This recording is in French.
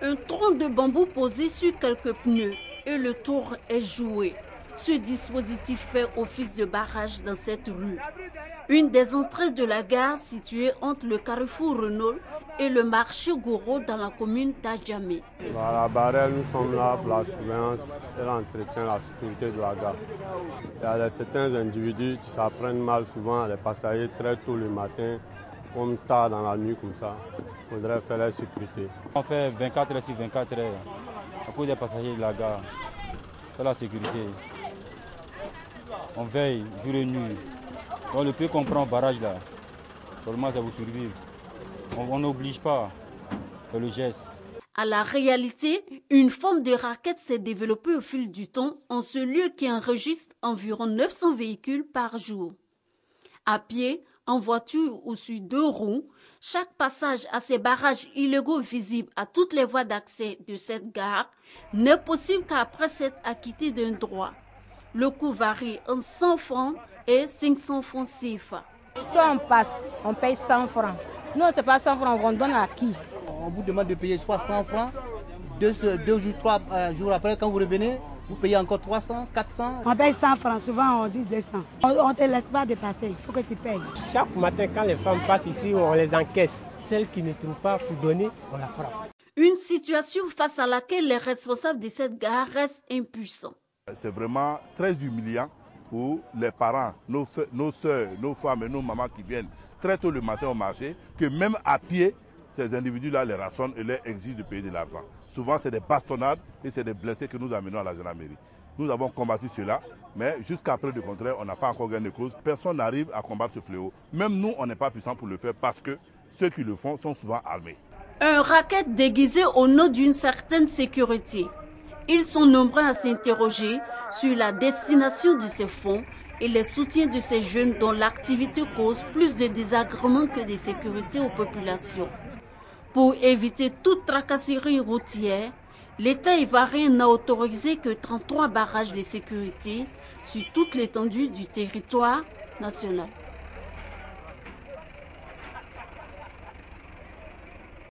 Un tronc de bambou posé sur quelques pneus et le tour est joué. Ce dispositif fait office de barrage dans cette rue. Une des entrées de la gare située entre le carrefour Renault et le marché Goro dans la commune d'Adjamé. À la barrière, nous sommes là pour la surveillance et l'entretien, la sécurité de la gare. Il y a certains individus qui s'apprennent mal souvent les passagers très tôt le matin, comme tard dans la nuit comme ça. Il faudrait faire la sécurité. On fait 24 heures sur 24 heures à cause des passagers de la gare. C'est la sécurité. On veille jour et nuit. Donc le peu qu'on prend au barrage là, seulement ça vous survivre. On n'oblige pas de le geste. À la réalité, une forme de raquette s'est développée au fil du temps en ce lieu qui enregistre environ 900 véhicules par jour. À pied, en voiture ou sur deux roues, chaque passage à ces barrages illégaux visibles à toutes les voies d'accès de cette gare n'est possible qu'après s'être acquitté d'un droit. Le coût varie entre 100 francs et 500 francs CFA. Soit on passe, on paye 100 francs. Non, ce n'est pas 100 francs, on donne à qui? On vous demande de payer soit 100 francs, 2 jours, 3 jours après, quand vous revenez, vous payez encore 300, 400. On paye 100 francs, souvent on dit 200. On ne te laisse pas dépasser, il faut que tu payes. Chaque matin, quand les femmes passent ici, on les encaisse. Celles qui ne trouvent pas pour donner, on la frappe. Une situation face à laquelle les responsables de cette gare restent impuissants. C'est vraiment très humiliant pour les parents, nos soeurs, nos femmes et nos mamans qui viennent très tôt le matin au marché, que même à pied, ces individus-là les rassemblent et leur exigent de payer de l'argent. Souvent, c'est des bastonnades et c'est des blessés que nous amenons à la gendarmerie. Nous avons combattu cela, mais jusqu'à preuve du contraire, on n'a pas encore gagné de cause. Personne n'arrive à combattre ce fléau. Même nous, on n'est pas puissants pour le faire parce que ceux qui le font sont souvent armés. Un racket déguisé au nom d'une certaine sécurité. Ils sont nombreux à s'interroger sur la destination de ces fonds et les soutiens de ces jeunes dont l'activité cause plus de désagréments que de sécurité aux populations. Pour éviter toute tracasserie routière, l'État ivoirien n'a autorisé que 33 barrages de sécurité sur toute l'étendue du territoire national.